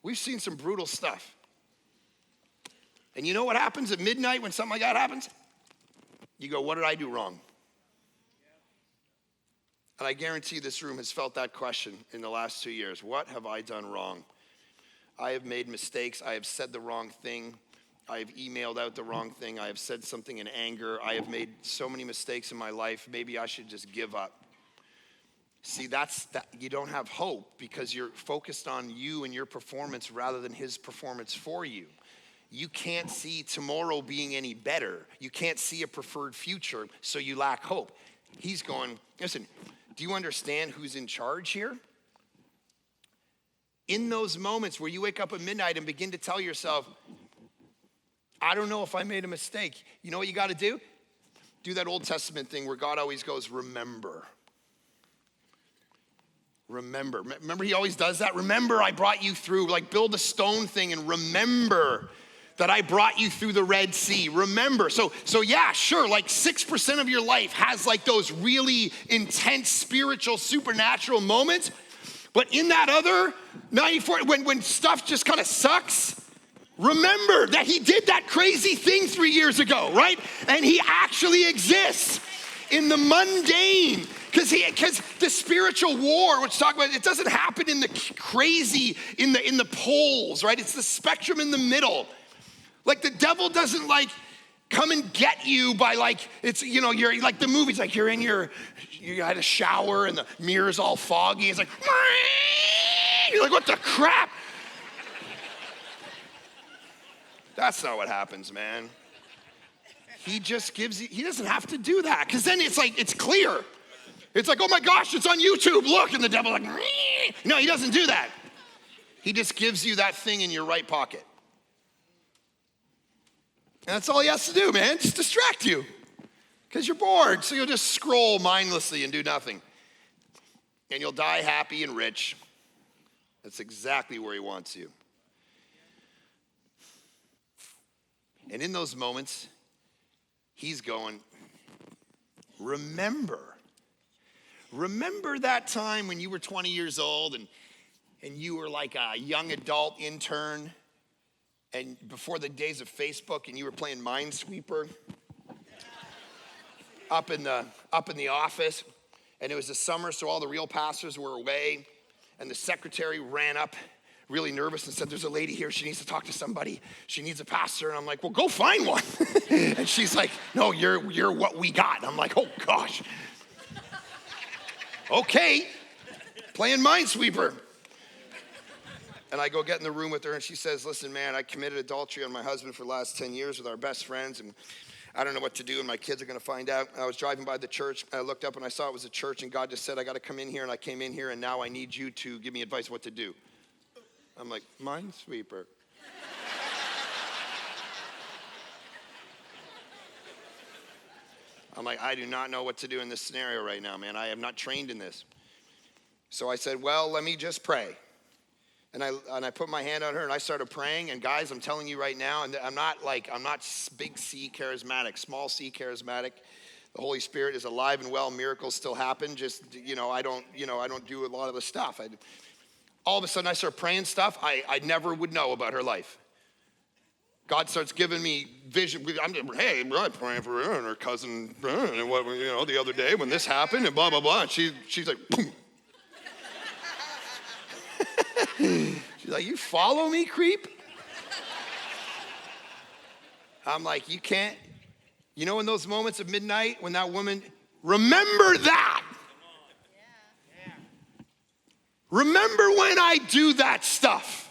We've seen some brutal stuff. And you know what happens at midnight when something like that happens? You go, what did I do wrong? And I guarantee this room has felt that question in the last 2 years. What have I done wrong? I have made mistakes. I have said the wrong thing. I have emailed out the wrong thing. I have said something in anger. I have made so many mistakes in my life. Maybe I should just give up. See, that's that. You don't have hope because you're focused on you and your performance rather than his performance for you. You can't see tomorrow being any better. You can't see a preferred future, so you lack hope. He's going, listen, do you understand who's in charge here? In those moments where you wake up at midnight and begin to tell yourself, I don't know if I made a mistake. You know what you got to do? Do that Old Testament thing where God always goes, remember. Remember. Remember he always does that? Remember I brought you through, like build a stone thing and remember that I brought you through the Red Sea. Remember. So yeah, sure, like 6% of your life has like those really intense spiritual, supernatural moments. But in that other 94, when stuff just kind of sucks, remember that he did that crazy thing 3 years ago, right? And he actually exists in the mundane. Because the spiritual war, which talk about, it doesn't happen in the crazy, in the poles, right? It's the spectrum in the middle. Like the devil doesn't like come and get you by like, it's, you know, you're like the movies, like you had a shower and the mirror's all foggy. It's like, you're like, what the crap? That's not what happens, man. He just gives you, he doesn't have to do that. Because then it's like, it's clear. It's like, oh my gosh, it's on YouTube, look. And the devil's like, no, he doesn't do that. He just gives you that thing in your right pocket. And that's all he has to do, man, just distract you. Because you're bored, so you'll just scroll mindlessly and do nothing. And you'll die happy and rich. That's exactly where he wants you. And in those moments, he's going, remember that time when you were 20 years old and you were like a young adult intern and before the days of Facebook and you were playing Minesweeper up in the office, and it was the summer, so all the real pastors were away, and the secretary ran up really nervous and said, there's a lady here, she needs to talk to somebody, she needs a pastor. And I'm like, well, go find one. And she's like, no, you're what we got. And I'm like, oh gosh. Okay, playing Minesweeper. And I go get in the room with her and she says, listen, man, I committed adultery on my husband for the last 10 years with our best friends, and I don't know what to do, and my kids are gonna find out. I was driving by the church, I looked up and I saw it was a church, and God just said, I gotta come in here, and I came in here, and now I need you to give me advice what to do. I'm like, Minesweeper. I'm like, I do not know what to do in this scenario right now, man. I am not trained in this. So I said, well, let me just pray. And I put my hand on her and I started praying. And guys, I'm telling you right now, and I'm not big C charismatic, small C charismatic. The Holy Spirit is alive and well. Miracles still happen. Just, I don't do a lot of the stuff. All of a sudden I start praying stuff I never would know about her life. God starts giving me vision. I'm praying for her and her cousin, and what, the other day when this happened and blah, blah, blah. And she's like, boom. She's like, you follow me, creep? I'm like, you can't. In those moments of midnight when that woman, remember that. Remember when I do that stuff.